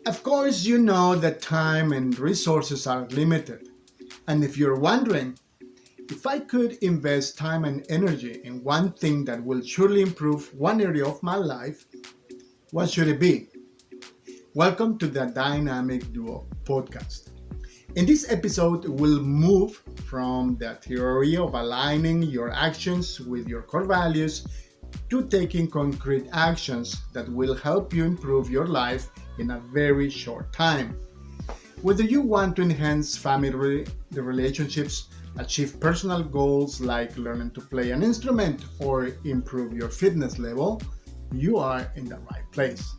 Of course, you know that time and resources are limited. And if you're wondering, if I could invest time and energy in one thing that will surely improve one area of my life, what should it be? Welcome to the Dynamic Duo podcast. In this episode, we'll move from the theory of aligning your actions with your core values to taking concrete actions that will help you improve your life in a very short time. Whether you want to enhance family relationships, achieve personal goals like learning to play an instrument, or improve your fitness level, you are in the right place.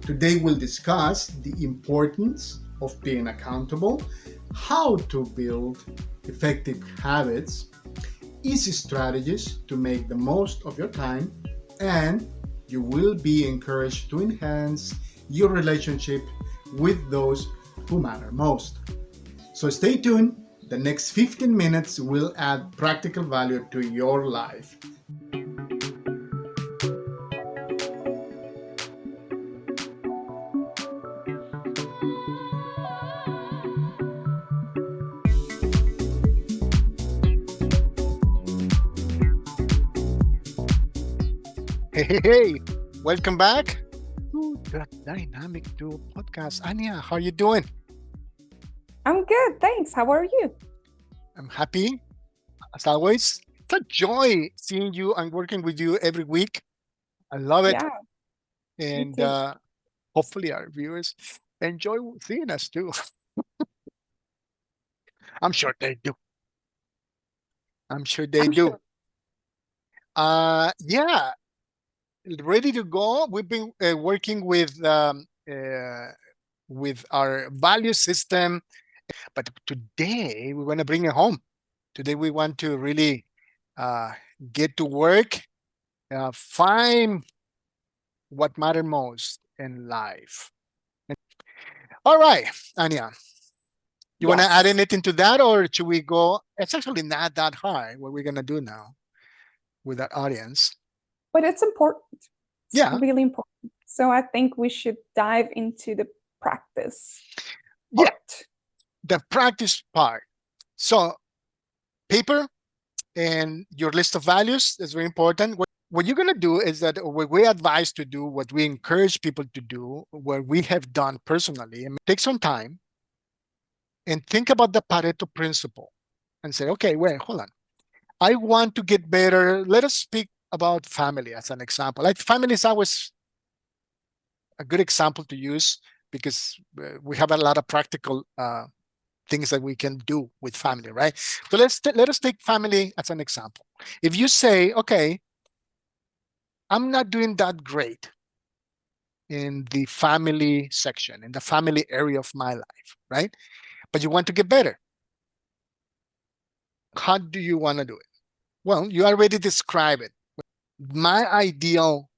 Today we'll discuss the importance of being accountable, how to build effective habits, easy strategies to make the most of your time, and you will be encouraged to enhance your relationship with those who matter most. So stay tuned. The next 15 minutes will add practical value to your life. Hey, welcome back to the Dynamic Duo podcast. Anja, how are you doing? I'm good, thanks. How are you? I'm happy, as always. It's a joy seeing you and working with you every week. I love it. Yeah, me And too. hopefully our viewers enjoy seeing us too. I'm sure they do. I'm sure they I'm do. sure. Yeah, ready to go. We've been working with our value system, but today we want to bring it home. Today we want to really uh, get to work, find what matters most in life. All right, Anja, you want to add Yes, anything to that, or should we go? It's actually not that hard. What we're gonna do now with our audience? but it's important. It's Yeah, really important. So I think we should dive into the practice yeah, part. the practice part. So paper and your list of values is very important. What you're gonna do is that what we advise to do, what we encourage people to do, what we have done personally, and take some time and think about the Pareto principle and say, okay, wait, hold on. I want to get better. Let us speak about family as an example. Like family is always a good example to use because we have a lot of practical things that we can do with family, right? So let us take family as an example. If you say, okay, I'm not doing that great in the family section, in the family area of my life, right? But you want to get better. How do you want to do it? Well, you already described it. My ideal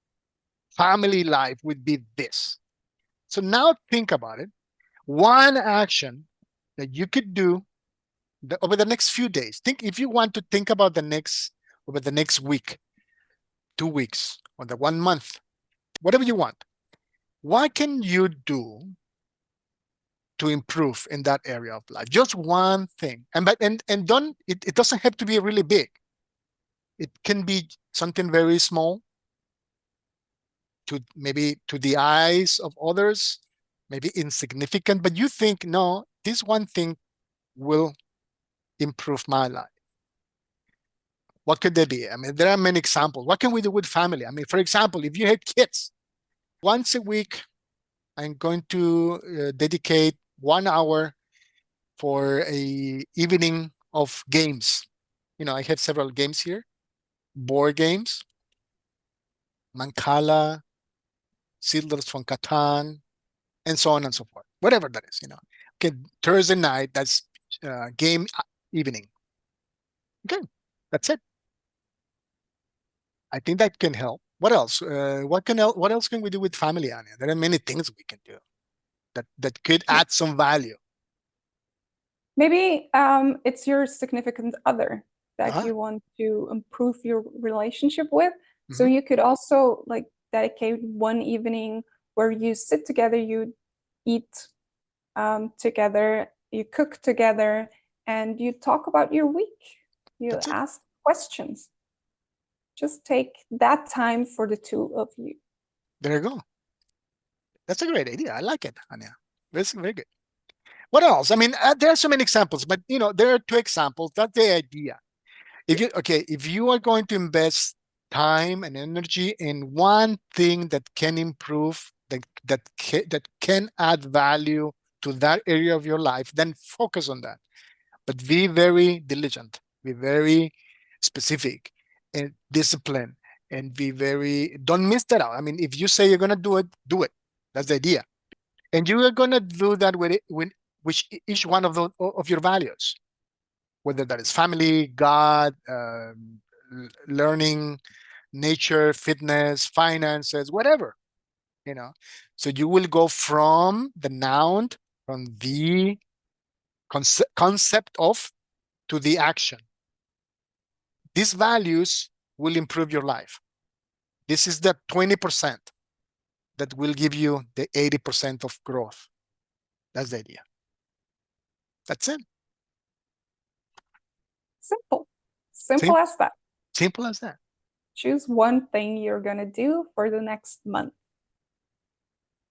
family life would be this. So now think about it. One action that you could do over the next few days. Think if you want to think about over the next week, 2 weeks, or the 1 month, whatever you want. What can you do to improve in that area of life? Just one thing. And don't it doesn't have to be really big. It can be something very small to maybe to the eyes of others, maybe insignificant, but you think, no, this one thing will improve my life. What could they be? I mean, there are many examples. What can we do with family? I mean, for example, if you have kids, once a week, I'm going to dedicate 1 hour for a evening of games. I have several games here, board games, Mancala, Settlers from Catan, and so on and so forth. Whatever that is. Okay, Thursday night, that's game evening. Okay, that's it. I think that can help. What else? What else can we do with family, Anja? There are many things we can do that could add some value. Maybe it's your significant other that Uh-huh. you want to improve your relationship with. So Mm-hmm. you could also like dedicate one evening where you sit together, you eat together, you cook together, and you talk about your week. You That's it. ask questions. Just take that time for the two of you. There you go. That's a great idea. I like it, Anja. That's very good. What else? I mean, there are so many examples, but there are two examples. That's the idea. If you are going to invest time and energy in one thing that can improve, that can add value to that area of your life, then focus on that. But be very diligent, be very specific and disciplined, and don't miss that out. I mean, if you say you're gonna do it, do it. That's the idea. And you are gonna do that with each one of of your values, whether that is family, God, learning, nature, fitness, finances, whatever. So you will go from the noun, from the concept of, to the action. These values will improve your life. This is the 20% that will give you the 80% of growth. That's the idea. That's it. Simple. Simple as that. Simple as that. Choose one thing you're going to do for the next month.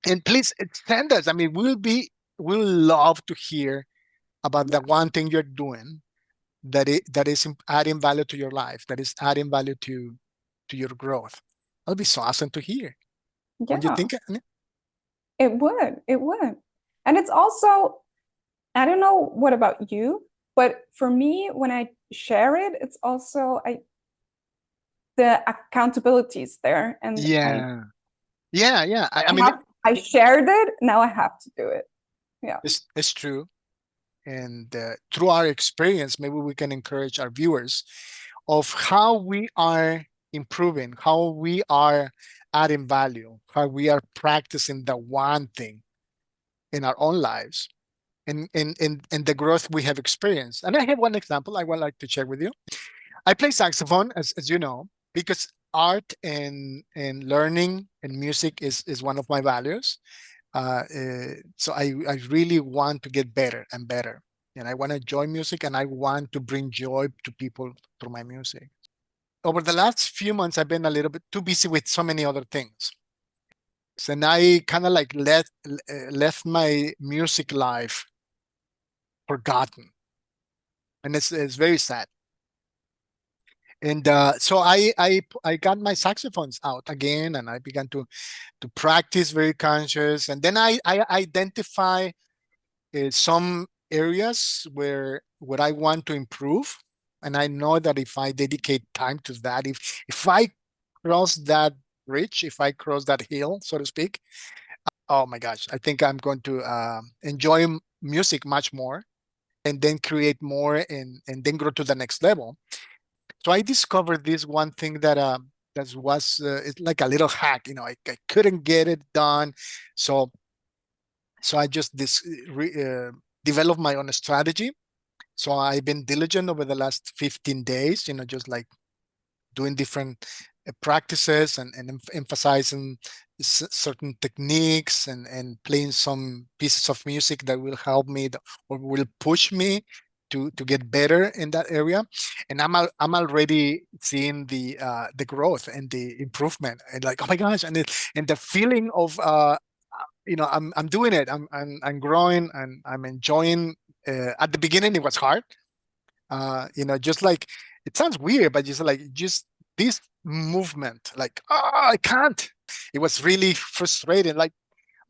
And please send us. I mean, we'll love to hear about the one thing you're doing that is adding value to your life, that is adding value to your growth. That'll be so awesome to hear. Yeah. What do you think, Anja? It would. And it's also, I don't know what about you, but for me, when I share it, it's also the accountability is there. And yeah. I shared it, now I have to do it. Yeah. It's true. And through our experience, maybe we can encourage our viewers of how we are improving, how we are adding value, how we are practicing the one thing in our own lives, and the growth we have experienced. And I have one example I would like to share with you. I play saxophone, as you know, because art and learning and music is one of my values. So I really want to get better and better, and I want to enjoy music, and I want to bring joy to people through my music. Over the last few months, I've been a little bit too busy with so many other things, and I kind of like left my music life forgotten, and it's very sad. And so I got my saxophones out again, and I began to practice very conscious, and then I identify some areas where I want to improve, and I know that if I dedicate time to that, if I cross that bridge, if I cross that hill, so to speak, oh my gosh, I think I'm going to enjoy music much more, and then create more, and then grow to the next level. So I discovered this one thing that was it's like a little hack. I couldn't get it done, so I just developed my own strategy. So I've been diligent over the last 15 days, just like doing different practices, and emphasizing certain techniques, and playing some pieces of music that will help me or will push me to get better in that area. And I'm already seeing the growth and the improvement, and like, oh my gosh, and the feeling of I'm doing it. I'm growing, and I'm enjoying. At the beginning, it was hard. Just like, it sounds weird, but just this movement, like, I can't. It was really frustrating. Like,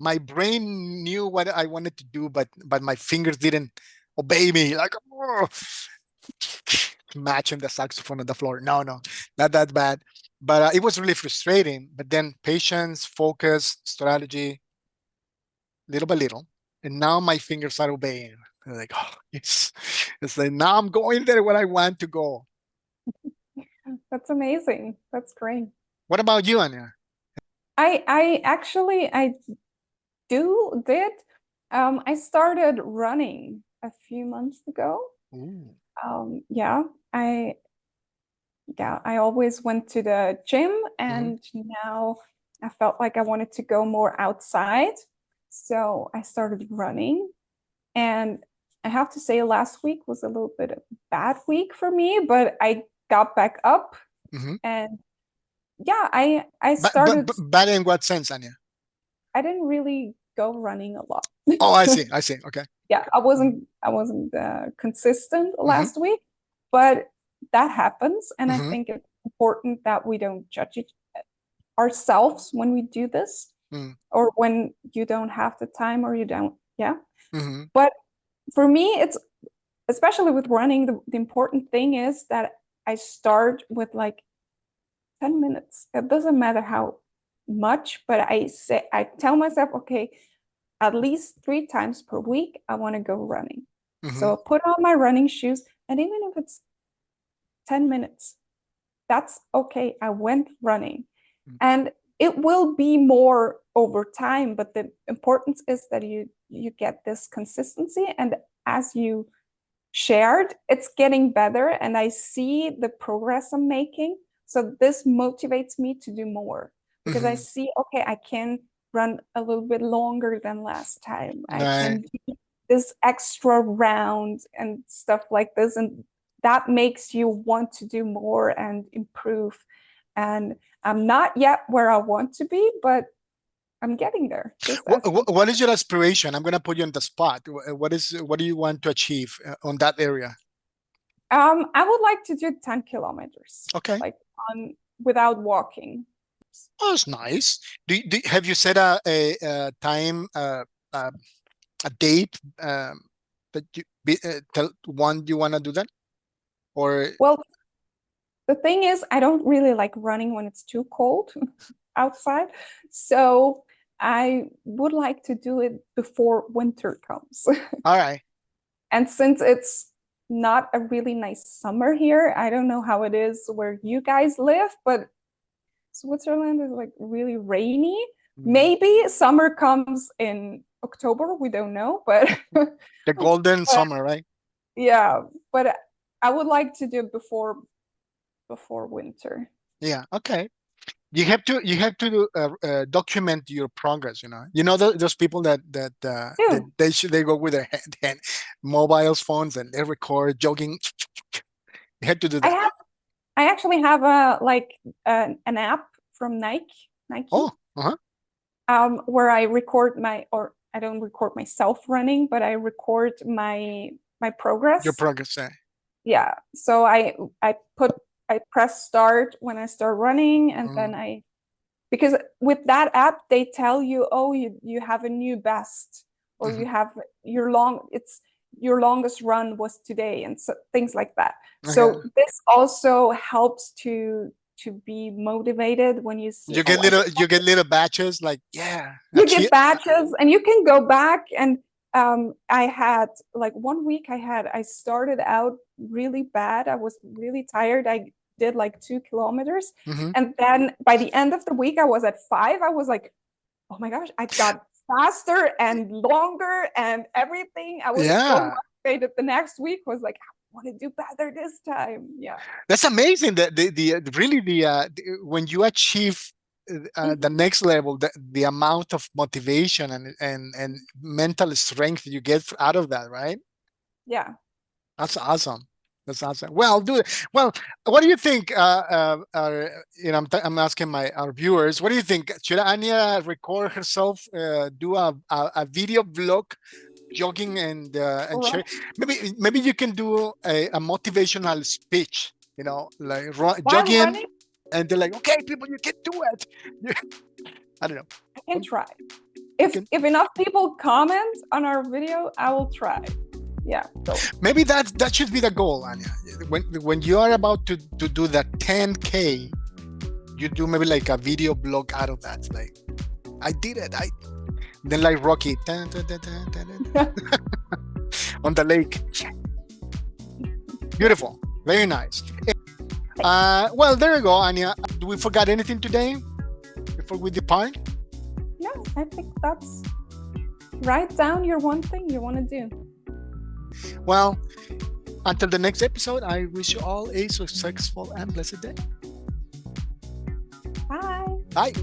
my brain knew what I wanted to do, but my fingers didn't obey me. Like, matching the saxophone on the floor. No, not that bad. But it was really frustrating. But then patience, focus, strategy, little by little, and now my fingers are obeying. I'm like, oh, it's like, now I'm going there where I want to go. That's amazing. That's great. What about you, Anja? I actually did. I started running a few months ago. Ooh. Yeah, I always went to the gym, and now I felt like I wanted to go more outside. So I started running, and I have to say last week was a little bit of a bad week for me, but I got back up, and yeah, I started. But bad in what sense, Anja? I didn't really go running a lot. Oh, I see. Okay. Yeah, I wasn't consistent last week, but that happens, and I think it's important that we don't judge ourselves when we do this, or when you don't have the time, or you don't. Yeah. But for me, it's especially with running, the important thing is that I start with like 10 minutes. It doesn't matter how much, but I tell myself, okay, at least 3 times per week, I want to go running. So I put on my running shoes, and even if it's 10 minutes, that's okay. I went running, and it will be more over time, but the importance is that you get this consistency, and as you shared, it's getting better, and I see the progress I'm making. So this motivates me to do more, because I see, okay, I can run a little bit longer than last time. I can do this extra round and stuff like this, and that makes you want to do more and improve. And I'm not yet where I want to be, but I'm getting there. What is your aspiration? I'm going to put you on the spot. What do you want to achieve on that area? I would like to do 10 kilometers. Okay. Like without walking. Oh, that's nice. Have you set a time, a date that you tell one you want to do that? Or well, the thing is, I don't really like running when it's too cold outside. So I would like to do it before winter comes. All right. And since it's not a really nice summer here, I don't know how it is where you guys live, but Switzerland is like really rainy. Maybe summer comes in October, we don't know, but the golden summer, right? Yeah, but I would like to do it before winter. Yeah, okay. You have to document your progress. Those people that they go with their mobile phones and they record jogging. You have to do that. I actually have an app from Nike. Oh, where I record I don't record myself running, but I record my progress. Your progress, yeah. Yeah. So I press start when I start running, and then because with that app they tell you, oh, you have a new best, or you have your longest run was today, and so things like that. So this also helps to be motivated when you see you get little batches, like you get batches, and you can go back. And I had like 1 week I started out really bad. I was really tired. I did like 2 kilometers, and then by the end of the week I was at 5. I was like, oh my gosh, I got faster and longer and everything. I was so motivated. The next week was like, I want to do better this time. Yeah, that's amazing. That the when you achieve the next level, the amount of motivation and mental strength you get out of that, right? Yeah, that's awesome. That's awesome. Well, what do you think? I'm asking our viewers, what do you think? Should Anja record herself, do a video vlog, jogging and share? Maybe you can do a motivational speech. Like jogging, running? And they're like, okay, people, you can do it. I don't know. I can try. If enough people comment on our video, I will try. Yeah. So. Maybe that should be the goal, Anja. When you are about to do that 10K, you do maybe like a video blog out of that. Like, I did it. Then like Rocky on the lake. Beautiful. Very nice. Well, there you go, Anja. Do we forget anything today before we depart? No, I think that's write down your one thing you want to do. Well, until the next episode, I wish you all a successful and blessed day. Bye. Bye.